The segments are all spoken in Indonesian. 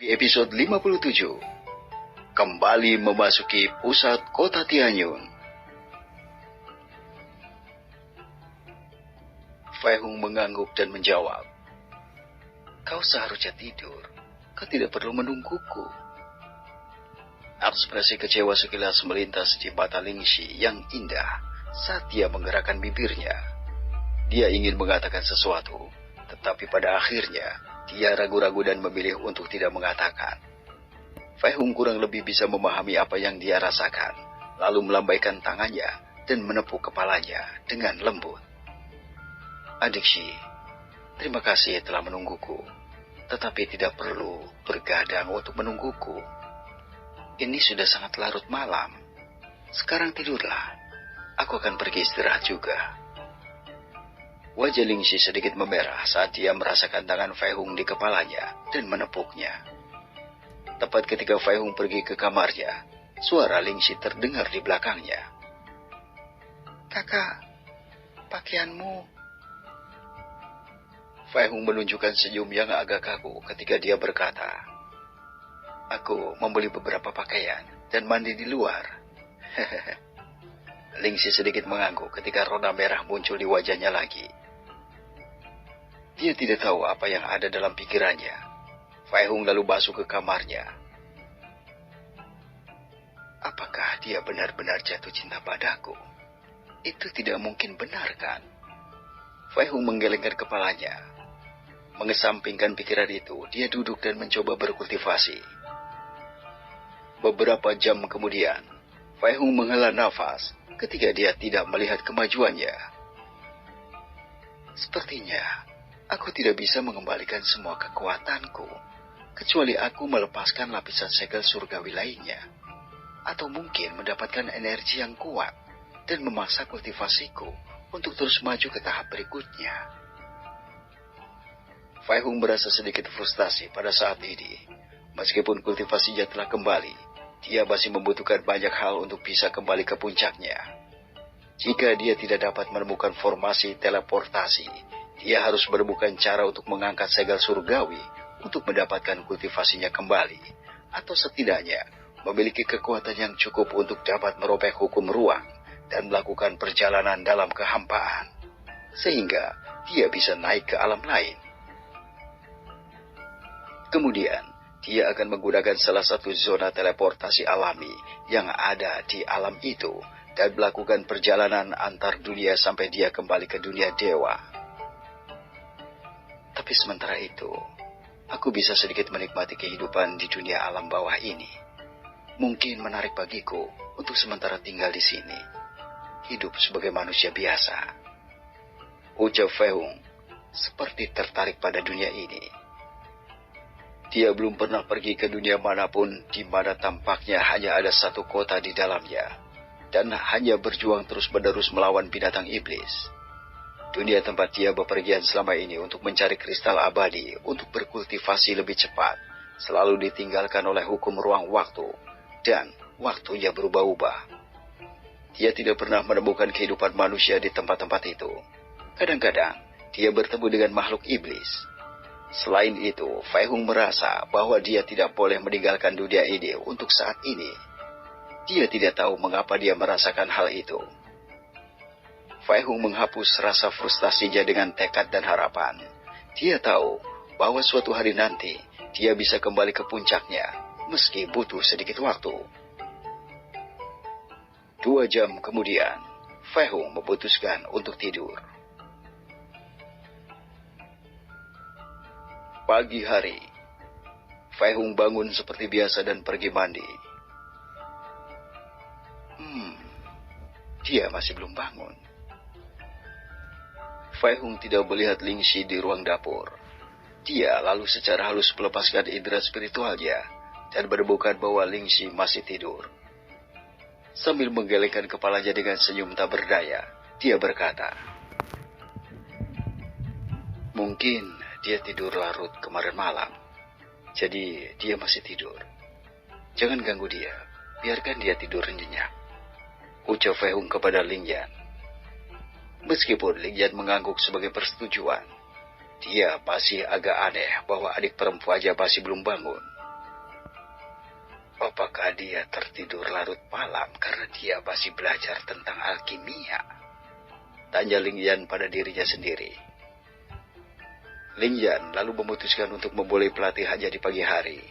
Di episode 57, kembali memasuki pusat kota Tianyun. Fei Hung mengangguk dan menjawab, "Kau seharusnya tidur. Kau tidak perlu menungguku." Ekspresi kecewa sekilas melintas di mata Lingxi yang indah saat dia menggerakkan bibirnya. Dia ingin mengatakan sesuatu, tetapi pada akhirnya dia ragu-ragu dan memilih untuk tidak mengatakan. Fei Hung kurang lebih bisa memahami apa yang dia rasakan, lalu melambaikan tangannya dan menepuk kepalanya dengan lembut. "Adik Shi, terima kasih telah menungguku, tetapi tidak perlu bergadang untuk menungguku. Ini sudah sangat larut malam. Sekarang tidurlah. Aku akan pergi istirahat juga." Wajah Lingxi sedikit memerah saat dia merasakan tangan Fei Hung di kepalanya dan menepuknya. Tepat ketika Fei Hung pergi ke kamarnya, suara Lingxi terdengar di belakangnya. "Kakak, pakaianmu." Fei Hung menunjukkan senyum yang agak kaku ketika dia berkata, "Aku membeli beberapa pakaian dan mandi di luar." Lingxi sedikit mengangguk ketika roda merah muncul di wajahnya lagi. Dia tidak tahu apa yang ada dalam pikirannya. Fei Hung lalu masuk ke kamarnya. Apakah dia benar-benar jatuh cinta padaku? Itu tidak mungkin benar, kan? Fei Hung menggelengkan kepalanya. Mengesampingkan pikiran itu, dia duduk dan mencoba berkultivasi. Beberapa jam kemudian, Fei Hung menghela nafas ketika dia tidak melihat kemajuannya. Sepertinya aku tidak bisa mengembalikan semua kekuatanku, kecuali aku melepaskan lapisan segel surgawi lainnya, atau mungkin mendapatkan energi yang kuat dan memaksa kultivasiku untuk terus maju ke tahap berikutnya. Fei Hung merasa sedikit frustasi pada saat ini. Meskipun kultivasinya telah kembali, dia masih membutuhkan banyak hal untuk bisa kembali ke puncaknya. Jika dia tidak dapat menemukan formasi teleportasi, dia harus menemukan cara untuk mengangkat segel surgawi untuk mendapatkan kultivasinya kembali, atau setidaknya memiliki kekuatan yang cukup untuk dapat merobek hukum ruang dan melakukan perjalanan dalam kehampaan, sehingga dia bisa naik ke alam lain. Kemudian, dia akan menggunakan salah satu zona teleportasi alami yang ada di alam itu dan melakukan perjalanan antar dunia sampai dia kembali ke dunia dewa. Tapi sementara itu, aku bisa sedikit menikmati kehidupan di dunia alam bawah ini. Mungkin menarik bagiku untuk sementara tinggal di sini, hidup sebagai manusia biasa. Ucap Fei Hung seperti tertarik pada dunia ini. Dia belum pernah pergi ke dunia manapun di mana tampaknya hanya ada satu kota di dalamnya, dan hanya berjuang terus-menerus melawan binatang iblis. Dunia tempat dia bepergian selama ini untuk mencari kristal abadi untuk berkultivasi lebih cepat, selalu ditinggalkan oleh hukum ruang waktu, dan waktunya berubah-ubah. Dia tidak pernah menemukan kehidupan manusia di tempat-tempat itu. Kadang-kadang, dia bertemu dengan makhluk iblis. Selain itu, Fei Hung merasa bahwa dia tidak boleh meninggalkan dunia ini untuk saat ini. Dia tidak tahu mengapa dia merasakan hal itu. Fei Hung menghapus rasa frustasinya dengan tekad dan harapan. Dia tahu bahwa suatu hari nanti dia bisa kembali ke puncaknya, meski butuh sedikit waktu. 2 jam kemudian, Fei Hung memutuskan untuk tidur. Pagi hari, Fei Hung bangun seperti biasa dan pergi mandi. Dia masih belum bangun. Fei Hung tidak melihat Lingxi di ruang dapur. Dia lalu secara halus melepaskan indera spiritualnya dan menemukan bahwa Lingxi masih tidur. Sambil menggelengkan kepalanya dengan senyum tak berdaya, dia berkata, "Mungkin dia tidur larut kemarin malam, jadi dia masih tidur. Jangan ganggu dia, biarkan dia tidur nyenyak," ucap Fei Hung kepada Ling Yan. Meskipun Ling Yan mengangguk sebagai persetujuan, dia masih agak aneh bahwa adik perempuannya masih belum bangun. Apakah dia tertidur larut malam karena dia masih belajar tentang alkimia? Tanya Ling Yan pada dirinya sendiri. Ling Yan lalu memutuskan untuk memulai pelatihannya di pagi hari.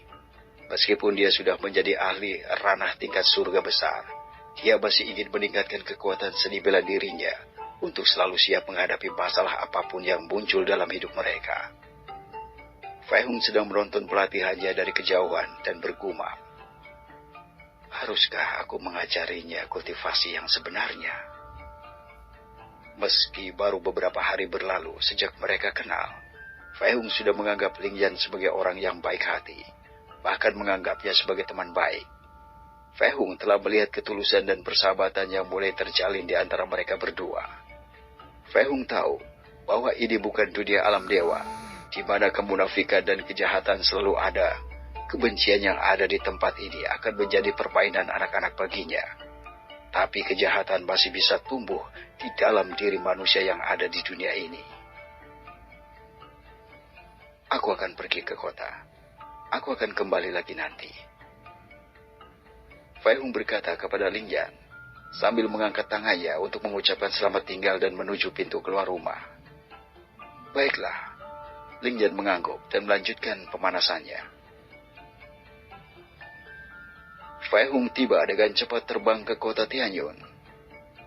Meskipun dia sudah menjadi ahli ranah tingkat surga besar, dia masih ingin meningkatkan kekuatan seni bela dirinya untuk selalu siap menghadapi masalah apapun yang muncul dalam hidup mereka. Fei Hung sedang menonton pelatihannya dari kejauhan dan bergumam. Haruskah aku mengajarinya kultivasi yang sebenarnya? Meski baru beberapa hari berlalu sejak mereka kenal, Fei Hung sudah menganggap Ling Yan sebagai orang yang baik hati, bahkan menganggapnya sebagai teman baik. Fei Hung telah melihat ketulusan dan persahabatan yang mulai terjalin di antara mereka berdua. Fei Hung tahu bahwa ini bukan dunia alam dewa, di mana kemunafikan dan kejahatan selalu ada. Kebencian yang ada di tempat ini akan menjadi permainan anak-anak baginya. Tapi kejahatan masih bisa tumbuh di dalam diri manusia yang ada di dunia ini. Aku akan pergi ke kota. Aku akan kembali lagi nanti. Fei Hung berkata kepada Ling Yan, sambil mengangkat tangannya untuk mengucapkan selamat tinggal dan menuju pintu keluar rumah. Baiklah, Ling Yan mengangguk dan melanjutkan pemanasannya. Fei Hung tiba dengan cepat terbang ke kota Tianyun.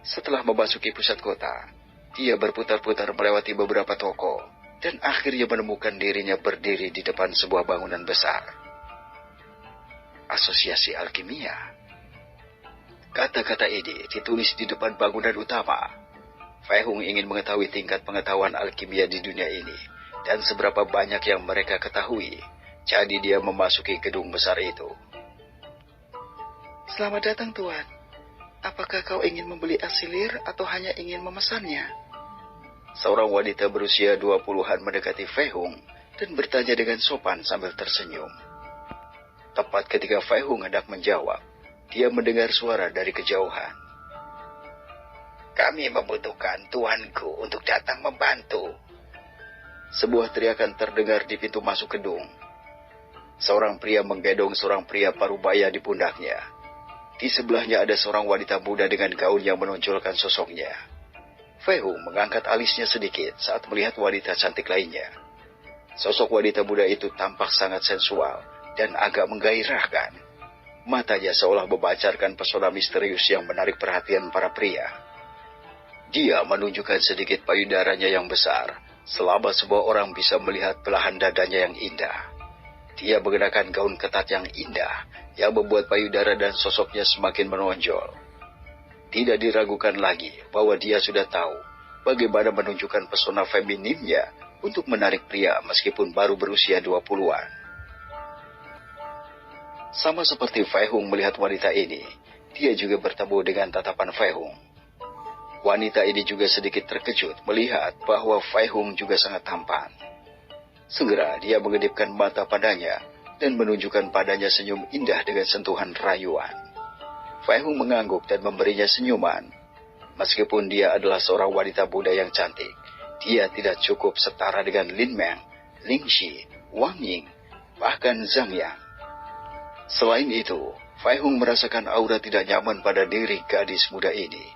Setelah memasuki pusat kota, dia berputar-putar melewati beberapa toko, dan akhirnya menemukan dirinya berdiri di depan sebuah bangunan besar. Asosiasi Alkimia. Kata-kata ini ditulis di depan bangunan utama. Fei Hung ingin mengetahui tingkat pengetahuan alkimia di dunia ini, dan seberapa banyak yang mereka ketahui. Jadi dia memasuki gedung besar itu. Selamat datang, Tuan. Apakah kau ingin membeli asilir atau hanya ingin memesannya? Seorang wanita berusia 20-an mendekati Fei Hung dan bertanya dengan sopan sambil tersenyum. Tepat ketika Fei Hung hendak menjawab, dia mendengar suara dari kejauhan. Kami membutuhkan tuanku untuk datang membantu. Sebuah teriakan terdengar di pintu masuk gedung. Seorang pria menggendong seorang pria parubaya di pundaknya. Di sebelahnya ada seorang wanita muda dengan gaun yang menonjolkan sosoknya. Fei Hung mengangkat alisnya sedikit saat melihat wanita cantik lainnya. Sosok wanita muda itu tampak sangat sensual dan agak menggairahkan. Matanya seolah memancarkan pesona misterius yang menarik perhatian para pria. Dia menunjukkan sedikit payudaranya yang besar, selama sebuah orang bisa melihat belahan dadanya yang indah. Dia mengenakan gaun ketat yang indah, yang membuat payudara dan sosoknya semakin menonjol. Tidak diragukan lagi bahwa dia sudah tahu bagaimana menunjukkan pesona feminimnya untuk menarik pria meskipun baru berusia 20-an. Sama seperti Fei Hung melihat wanita ini, dia juga bertemu dengan tatapan Fei Hung. Wanita ini juga sedikit terkejut melihat bahwa Fei Hung juga sangat tampan. Segera dia mengedipkan mata padanya dan menunjukkan padanya senyum indah dengan sentuhan rayuan. Fei Hung mengangguk dan memberinya senyuman. Meskipun dia adalah seorang wanita muda yang cantik, dia tidak cukup setara dengan Lin Meng, Ling Xi, Wang Ying, bahkan Zhang Yang. Selain itu, Fei Hung merasakan aura tidak nyaman pada diri gadis muda ini.